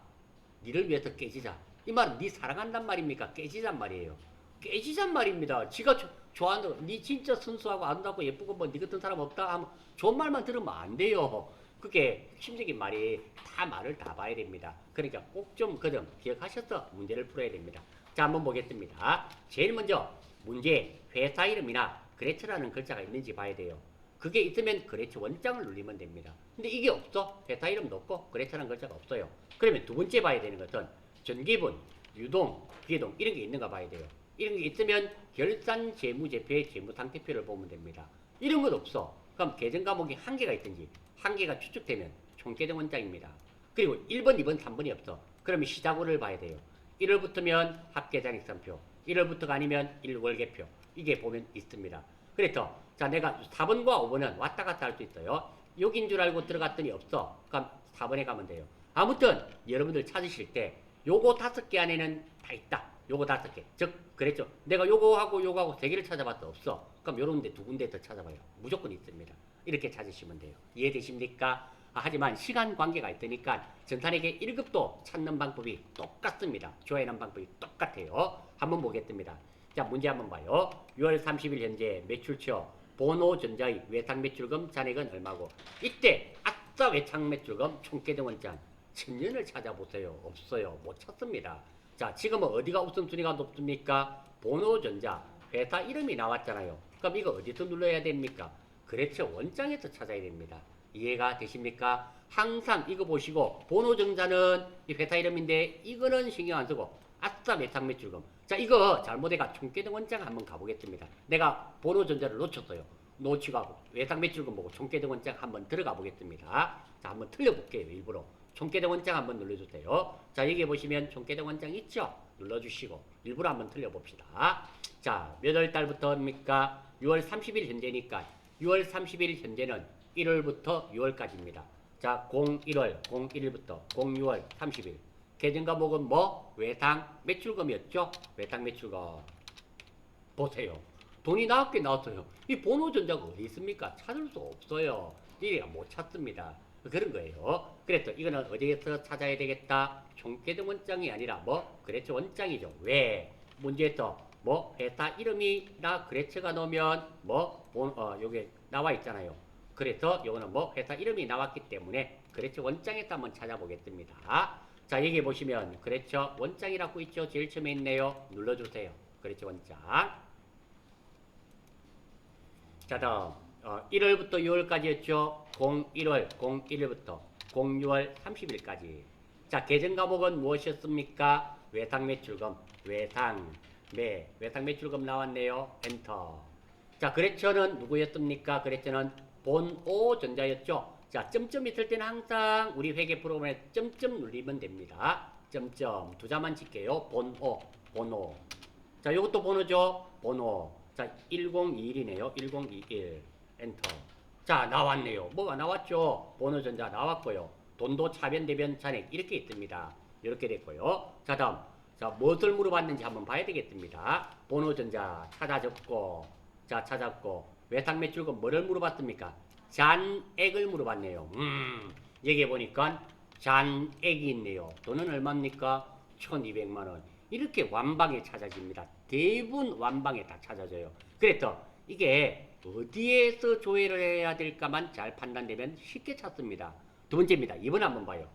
니를 위해서 깨지자. 이 말은 니 사랑한단 말입니까? 깨지잔 말이에요. 깨지잔 말입니다. 지가 좋아한다. 니 진짜 순수하고 아름답고 예쁘고 뭐 니 같은 사람 없다 하면 좋은 말만 들으면 안 돼요. 그게 핵심적인 말이 다 말을 다 봐야 됩니다. 그러니까 꼭 좀 그점 기억하셔서 문제를 풀어야 됩니다. 자, 한번 보겠습니다. 제일 먼저 문제 회사 이름이나 그레처라는 글자가 있는지 봐야 돼요. 그게 있으면 그레처 원장을 누르면 됩니다. 근데 이게 없어. 회사 이름도 없고 그레처라는 글자가 없어요. 그러면 두 번째 봐야 되는 것은 전기분, 유동, 비동 이런 게 있는가 봐야 돼요. 이런 게 있으면 결산 재무제표의 재무상태표를 보면 됩니다. 이런 건 없어. 그럼 계정 과목이 한 개가 있든지 한 개가 추측되면 총계정 원장입니다. 그리고 1번, 2번, 3번이 없어. 그러면 시작월을 봐야 돼요. 1월 붙으면 합계장익선표, 1월 붙어가 아니면 1월계표. 이게 보면 있습니다. 그래서 자, 내가 4번과 5번은 왔다 갔다 할 수 있어요. 여긴 줄 알고 들어갔더니 없어. 그럼 4번에 가면 돼요. 아무튼 여러분들 찾으실 때 요거 5개 안에는 다 있다. 요거 5개. 즉 그랬죠. 내가 요거하고 요거하고 3개를 찾아봤다. 없어. 그럼 요런 데 2군데 더 찾아봐요. 무조건 있습니다. 이렇게 찾으시면 돼요. 이해되십니까? 하지만 시간 관계가 있으니까 전산에게 1급도 찾는 방법이 똑같습니다. 조회하는 방법이 똑같아요. 한번 보겠습니다. 자, 문제 한번 봐요. 6월 30일 현재 매출처 보노전자의 외상 매출금 잔액은 얼마고, 이때 아싸 외상 매출금 총계정 원장 1000년을 찾아보세요. 없어요. 못 찾습니다. 자, 지금은 어디가 우선순위가 높습니까? 보노전자 회사 이름이 나왔잖아요. 그럼 이거 어디서 눌러야 됩니까? 그렇죠. 원장에서 찾아야 됩니다. 이해가 되십니까? 항상 이거 보시고 보노전자는 이 회사 이름인데 이거는 신경 안 쓰고 아싸 외상 매출금. 자, 이거 잘못해가 총계정 원장 한번 가보겠습니다. 내가 보노전자를 놓쳤어요. 놓치고 하고 외상 매출금 보고 총계정 원장 한번 들어가 보겠습니다. 자, 한번 틀려볼게요. 일부러. 총계정 원장 한번 눌러주세요. 자, 여기 보시면 총계정 원장 있죠? 눌러주시고 일부러 한번 틀려봅시다. 자, 몇 월 달부터입니까? 6월 30일 현재니까 6월 30일 현재는 1월부터 6월까지입니다. 자, 01월, 01일부터 06월 30일. 계정 과목은 뭐? 외상 매출금이었죠? 외상 매출금. 보세요. 돈이 나왔게 나왔어요. 이 보노전자가 어디 있습니까? 찾을 수 없어요. 이래가 못 찾습니다. 그런 거예요. 그래서 이거는 어디에서 찾아야 되겠다? 총계정 원장이 아니라 뭐? 그레처 원장이죠. 왜? 문제에서 뭐? 회사 이름이나 그레처가 넣으면 뭐? 요게 나와 있잖아요. 그래서 요거는 뭐? 회사 이름이 나왔기 때문에 그레처 원장에서 한번 찾아보겠습니다. 자, 여기 보시면 그레처 원장이라고 있죠. 제일 처음에 있네요. 눌러주세요. 그레처 원장. 자, 다음 1월부터 6월까지였죠. 01월, 01일부터 06월 30일까지. 자, 계정 과목은 무엇이었습니까? 외상 매출금, 외상 매출금 나왔네요. 엔터. 자, 그레처는 누구였습니까? 그레처는 보노전자였죠. 자, 점점 있을 때는 항상 우리 회계 프로그램에 점점 눌리면 됩니다. 점점 두 자만 칠게요. 보노. 자, 이것도 번호죠. 번호. 자, 1021이네요. 1021. 엔터. 자, 나왔네요. 뭐가 나왔죠? 보노전자 나왔고요. 돈도 차변 대변 잔액 이렇게 있습니다. 이렇게 됐고요. 자, 다음. 자, 무엇을 물어봤는지 한번 봐야 되겠습니다. 보노전자 찾아줬고, 자, 찾았고, 외상 매출금 뭐를 물어봤습니까? 잔액을 물어봤네요. 여기 보니까 잔액이 있네요. 돈은 얼마입니까? 1200만 원. 이렇게 완방에 찾아집니다. 대부분 완방에 다 찾아져요. 그래서 이게 어디에서 조회를 해야 될까만 잘 판단되면 쉽게 찾습니다. 두 번째입니다. 2번 한번 봐요.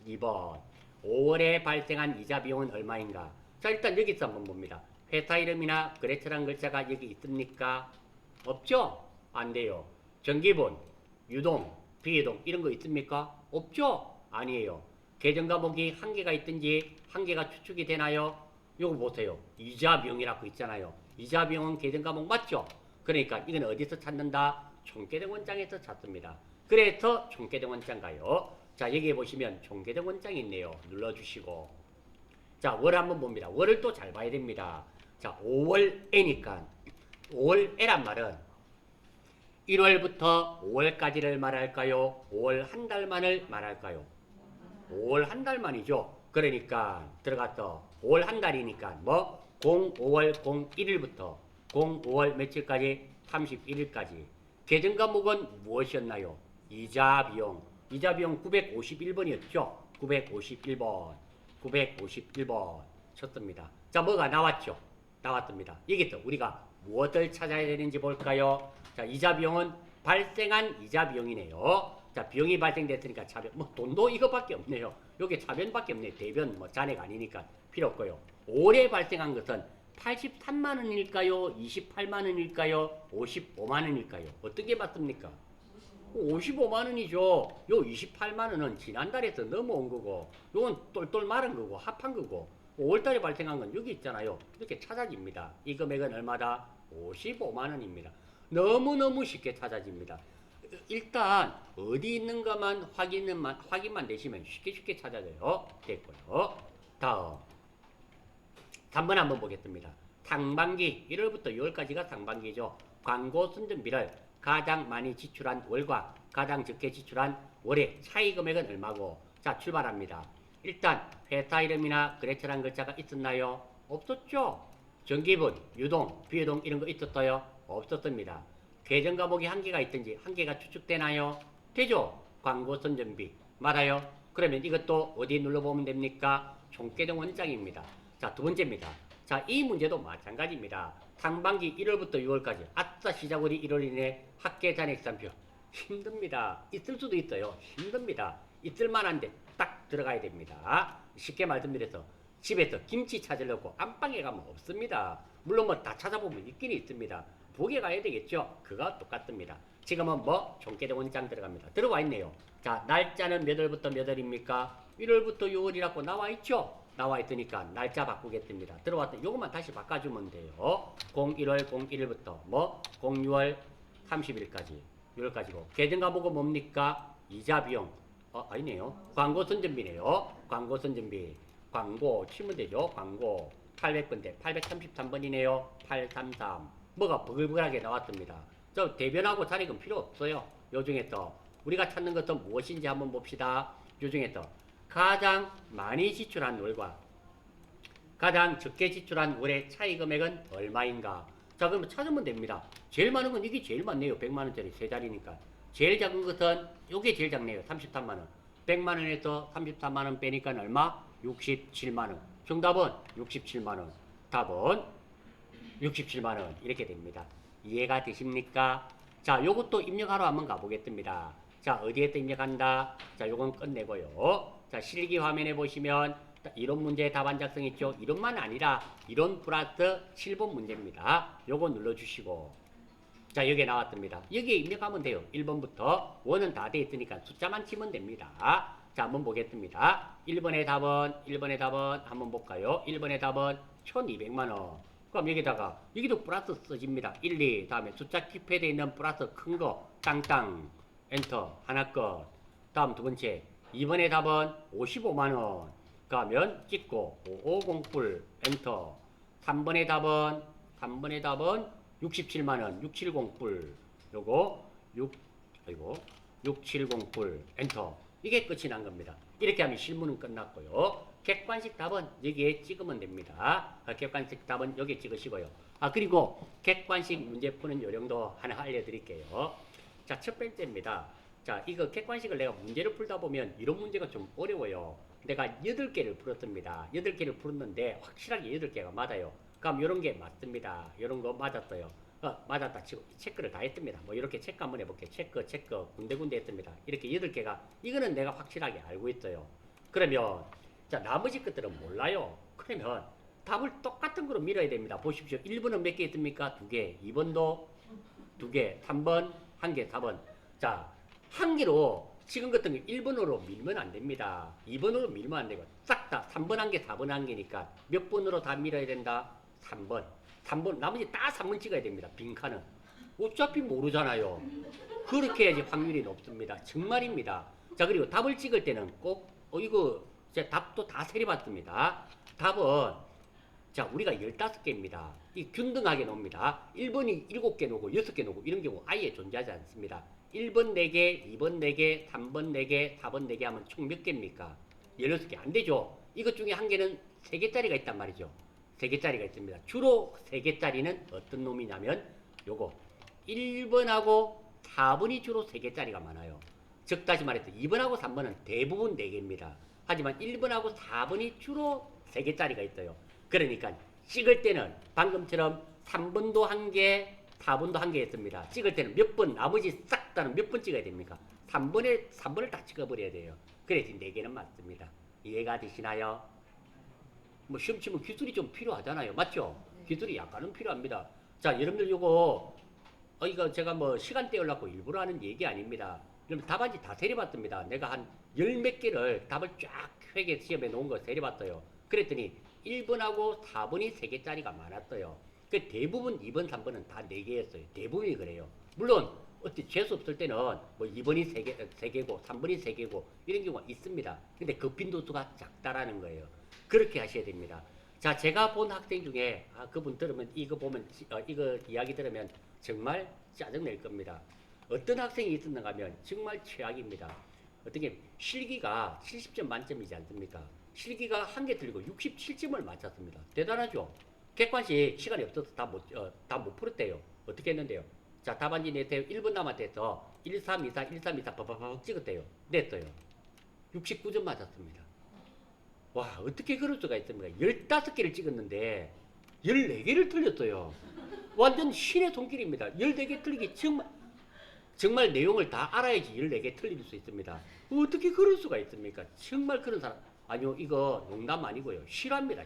2번. 5월에 발생한 이자 비용은 얼마인가? 자, 일단 여기서 한번 봅니다. 회사 이름이나 그레처라는 글자가 여기 있습니까? 없죠? 안 돼요. 전기분, 유동, 비유동 이런 거 있습니까? 없죠? 아니에요. 계정 과목이 한 개가 있든지 한 개가 추측이 되나요? 요거 보세요. 이자 비용이라고 있잖아요. 이자 비용은 계정 과목 맞죠? 그러니까 이건 어디서 찾는다? 총계정 원장에서 찾습니다. 그래서 총계정 원장 가요. 자, 여기에 보시면 총계정 원장이 있네요. 눌러주시고. 자, 월 한번 봅니다. 월을 또 잘 봐야 됩니다. 자, 5월에니까 5월에란 말은 1월부터 5월까지를 말할까요? 5월 한 달만을 말할까요? 5월 한 달만이죠. 그러니까 들어갔어. 5월 한 달이니까 뭐 05월 01일부터 05월 며칠까지 31일까지. 계정 과목은 무엇이었나요? 이자 비용. 이자 비용 951번이었죠. 951번. 951번 쳤습니다. 자, 뭐가 나왔죠? 나왔습니다. 여기서 우리가 무엇을 찾아야 되는지 볼까요? 자, 이자 비용은 발생한 이자 비용이네요. 자, 비용이 발생됐으니까 차변, 뭐 돈도 이거밖에 없네요. 여기 차변밖에 없네요. 대변 뭐 잔해가 아니니까 필요 없고요. 올해 발생한 것은 83만 원일까요? 28만 원일까요? 55만 원일까요? 어떻게 맞습니까? 55만 원이죠. 요 28만 원은 지난달에서 넘어온 거고, 요건 똘똘 마른 거고, 합한 거고, 5월달에 발생한 건 여기 있잖아요. 이렇게 찾아집니다. 이 금액은 얼마다? 55만 원입니다. 너무너무 쉽게 찾아집니다. 일단 어디 있는가만 확인만 되시면 쉽게 찾아져요. 됐고요. 다음 3번 한번 보겠습니다. 상반기 1월부터 6월까지가 상반기죠. 광고 선전비를 가장 많이 지출한 월과 가장 적게 지출한 월의 차이 금액은 얼마고? 자, 출발합니다. 일단 회사 이름이나 거래처란 글자가 있었나요? 없었죠. 전기분, 유동, 비유동 이런 거 있었어요? 없었습니다. 계정 과목이 한 개가 있든지 한 개가 추측되나요? 되죠. 광고 선전비 맞아요. 그러면 이것도 어디 눌러보면 됩니까? 총계정 원장입니다. 자, 두 번째입니다. 자, 이 문제도 마찬가지입니다. 상반기 1월부터 6월까지 아싸 시작월이 1월이네. 학계 잔액산표 힘듭니다. 있을 수도 있어요. 힘듭니다. 있을 만한데 딱 들어가야 됩니다. 쉽게 말씀드려서 집에서 김치 찾으려고 안방에 가면 없습니다. 물론 뭐 다 찾아보면 있긴 있습니다. 보게 가야 되겠죠. 그거 똑같습니다. 지금은 뭐 총계정 원장 들어갑니다. 들어와 있네요. 자, 날짜는 몇 월부터 몇 월입니까? 1월부터 6월이라고 나와 있죠. 나와 있으니까 날짜 바꾸겠습니다. 들어왔더니 요것만 다시 바꿔주면 돼요. 01월 01일부터 뭐 06월 30일까지 6월까지고 계정 과목은 뭡니까? 이자 비용. 아니네요. 광고 선전비네요. 광고 선전비. 광고 치면 되죠. 광고 800번대 833번이네요. 833. 뭐가 버글버글하게 나왔습니다. 저 대변하고 자리금 필요 없어요. 요 중에서 우리가 찾는 것은 무엇인지 한번 봅시다. 요 중에서 가장 많이 지출한 월과 가장 적게 지출한 월의 차이 금액은 얼마인가? 자, 그러면 찾으면 됩니다. 제일 많은 건 이게 제일 많네요. 100만 원짜리 세 자리니까. 제일 작은 것은 요게 제일 작네요. 33만 원. 100만 원에서 33만 원 빼니까 얼마? 67만 원. 정답은 67만 원. 답은 67만 원. 이렇게 됩니다. 이해가 되십니까? 자, 요것도 입력하러 한번 가보겠습니다. 자, 어디에 또 입력한다? 자, 요건 끝내고요. 자, 실기 화면에 보시면 이론 문제의 답안 작성 있죠? 이론만 아니라 이론 플러스 7번 문제입니다. 요거 눌러주시고 자, 여기에 나왔습니다. 여기에 입력하면 돼요. 1번부터 원은 다 돼 있으니까 숫자만 치면 됩니다. 자, 한번 보겠습니다. 1번의 답은 한번 볼까요? 1번의 답은 1200만원. 그럼 여기다가 여기도 플러스 써집니다. 1, 2 다음에 숫자 킵해져 있는 플러스 큰 거 땅땅 엔터 하나 끝. 다음 두 번째 2번의 답은 55만원. 그러면 찍고 5508 엔터. 3번의 답은 67만원 6708 요거 6708 엔터. 이게 끝이 난 겁니다. 이렇게 하면 실무는 끝났고요. 객관식 답은 여기에 찍으면 됩니다. 객관식 답은 여기에 찍으시고요. 그리고 객관식 문제 푸는 요령도 하나 알려드릴게요. 자, 첫 번째입니다. 자, 이거 객관식을 내가 문제를 풀다 보면 이런 문제가 좀 어려워요. 내가 8개를 풀었습니다. 8개를 풀었는데 확실하게 8개가 맞아요. 그럼 이런 게 맞습니다. 이런 거 맞았어요. 맞았다 치고 체크를 다 했습니다. 뭐 이렇게 체크 한번 해볼게요. 체크 군데군데 했습니다. 이렇게 8개가 이거는 내가 확실하게 알고 있어요. 그러면 자, 나머지 것들은 몰라요. 그러면 답을 똑같은 거로 밀어야 됩니다. 보십시오. 1번은 몇 개 있습니까? 2개. 2번도 2개. 3번 1개. 4번. 자, 한 개로 지금 같은 거 1번으로 밀면 안 됩니다. 2번으로 밀면 안 되고 싹 다 3번 1개, 4번 1개니까 몇 번으로 다 밀어야 된다? 3번. 3번 나머지 다 3번 찍어야 됩니다. 빈칸은. 어차피 모르잖아요. 그렇게 해야지 확률이 높습니다. 정말입니다. 자, 그리고 답을 찍을 때는 꼭 이거 제 답도 다 세려봤습니다. 답은 자, 우리가 15개입니다. 이 균등하게 놓습니다. 1번이 7개 놓고 6개 놓고 이런 경우 아예 존재하지 않습니다. 1번 4개, 2번 4개, 3번 4개, 4번 4개 하면 총 몇 개입니까? 16개. 안 되죠. 이것 중에 한 개는 3개짜리가 있단 말이죠. 3개짜리가 있습니다. 주로 3개짜리는 어떤 놈이냐면 요거 1번하고 4번이 주로 3개짜리가 많아요. 즉 다시 말해서 2번하고 3번은 대부분 4개입니다. 하지만 1번하고 4번이 주로 3개짜리가 있어요. 그러니까 찍을 때는 방금처럼 3번도 1개, 4번도 1개 했습니다. 찍을 때는 몇 번, 나머지 싹 다는 몇 번 찍어야 됩니까? 3번을 다 찍어버려야 돼요. 그래서 4개는 맞습니다. 이해가 되시나요? 뭐 시험 치면 기술이 좀 필요하잖아요. 맞죠? 기술이 약간은 필요합니다. 자, 여러분들 요거 이거 제가 뭐 시간 때우려고 일부러 하는 얘기 아닙니다. 여러분 답안지 다 세려봤습니다. 내가 한 열 몇 개를 답을 쫙 회계 시험에 놓은 거 세려봤어요. 그랬더니 1번하고 4번이 3개짜리가 많았어요. 그 대부분 2번, 3번은 다 4개였어요. 대부분이 그래요. 물론 어떻게 재수 없을 때는 뭐 2번이 3개고 3번이 3개고 이런 경우가 있습니다. 근데 그 빈도수가 작다라는 거예요. 그렇게 하셔야 됩니다. 자, 제가 본 학생 중에 그분 들으면 이거 보면 이거 이야기 들으면 정말 짜증낼 겁니다. 어떤 학생이 있었는가 하면 정말 최악입니다. 어떻게 실기가 70점 만점이지 않습니까? 실기가 한 개 틀리고 67점을 맞췄습니다. 대단하죠? 객관식 시간이 없어서 다 못 풀었대요. 어떻게 했는데요? 자, 답안지 내세요. 1분 남았대서 1, 3, 2, 4, 1, 3, 2, 4 팍팍팍 찍었대요. 냈어요. 69점 맞았습니다. 와, 어떻게 그럴 수가 있습니까? 15개를 찍었는데 14개를 틀렸어요. 완전 신의 손길입니다. 14개 틀리기 정말 내용을 다 알아야지 14개 틀릴 수 있습니다. 어떻게 그럴 수가 있습니까? 정말 그런 사람 아니요, 이거 농담 아니고요. 실화입니다.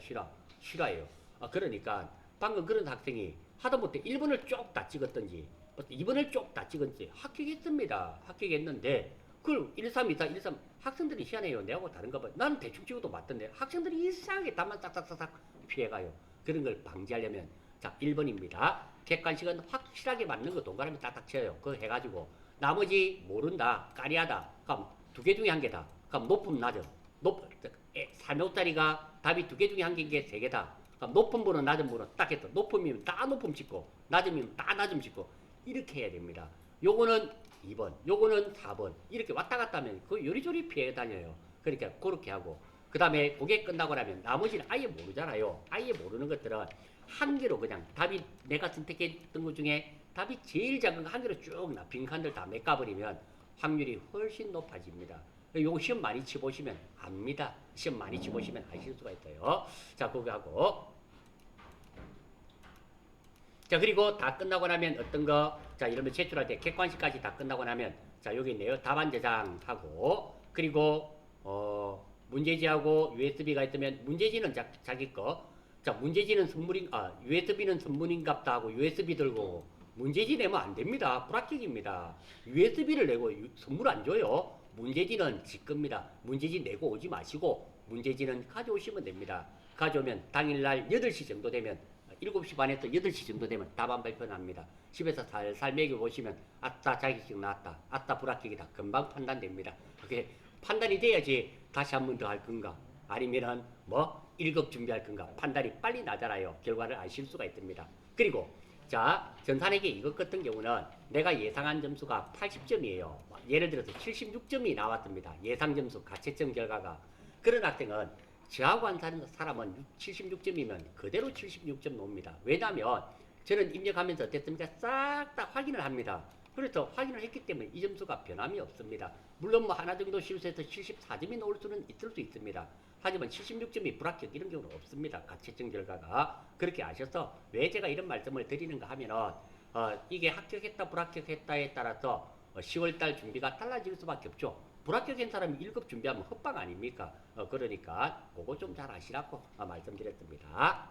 실화예요. 그러니까 방금 그런 학생이 하다못해 1번을 쭉 다 찍었던지 2번을 쭉 다 찍었지 합격했습니다. 합격했는데 그걸 1, 3, 2, 4, 1, 3 학생들이 희한해요. 내하고 다른가 봐. 나는 대충 찍어도 맞던데 학생들이 이상하게 답만 싹싹싹싹 피해가요. 그런 걸 방지하려면 자, 1번입니다. 객관식은 확실하게 맞는 거 동그라미 딱딱 쳐요. 그거 해가지고 나머지 모른다, 까리하다. 그럼 2개 중에 1개다. 그럼 높음 낮음. 3호짜리가 답이 2개 중에 1개인 게 3개다. 그럼 높은 분은 낮은 분은 딱 했어. 높음이면 다 높음 찍고 낮음이면 다 낮음 찍고 이렇게 해야 됩니다. 요거는 2번, 요거는 4번 이렇게 왔다 갔다 하면 그 요리조리 피해 다녀요. 그러니까 그렇게 하고 그 다음에 그게 끝나고 나면 나머지는 아예 모르잖아요. 아예 모르는 것들은 한 개로 그냥 답이 내가 선택했던 것 중에 답이 제일 작은 거 한 개로 쭉 빈칸들 다 메꿔버리면 확률이 훨씬 높아집니다. 요거 시험 많이 치보시면 압니다. 시험 많이 치보시면 아실 수가 있어요. 자, 그거 하고 자, 그리고 다 끝나고 나면 어떤 거, 자, 이러면 제출할 때 객관식까지 다 끝나고 나면, 자, 여기 있네요. 답안 저장하고, 그리고, 문제지하고 USB가 있으면, 문제지는 자기 거, 자, 문제지는 USB는 선물인갑다 하고 USB 들고, 문제지 내면 안 됩니다. 불합격입니다. USB를 내고 선물 안 줘요. 문제지는 지 겁니다. 문제지 내고 오지 마시고, 문제지는 가져오시면 됩니다. 가져오면 당일날 8시 정도 되면 7시 반에서 8시 정도 되면 답안 발표납니다. 집에서 살살 매겨보시면 아따 자격증 나왔다. 아따 불합격이다. 금방 판단됩니다. 그게 판단이 돼야지 다시 한 번 더 할 건가 아니면은 뭐 1급 준비할 건가 판단이 빨리 나잖아요. 결과를 아실 수가 있습니다. 그리고 자, 전산회계 이것 같은 경우는 내가 예상한 점수가 80점이에요. 예를 들어서 76점이 나왔습니다. 예상 점수 가채점 결과가. 그런 학생은 저하고 한 사람은 76점이면 그대로 76점 놓습니다. 왜냐하면 저는 입력하면서 어땠습니까? 싹 다 확인을 합니다. 그래서 확인을 했기 때문에 이 점수가 변함이 없습니다. 물론 뭐 하나 정도 실수해서 74점이 나올 수는 있을 수 있습니다. 하지만 76점이 불합격 이런 경우는 없습니다. 가채점 결과가. 그렇게 아셔서 왜 제가 이런 말씀을 드리는가 하면은 이게 합격했다 불합격했다에 따라서 10월달 준비가 달라질 수밖에 없죠. 불합격한 사람이 1급 준비하면 헛방 아닙니까? 그러니까 그거 좀 잘 아시라고 말씀드렸습니다.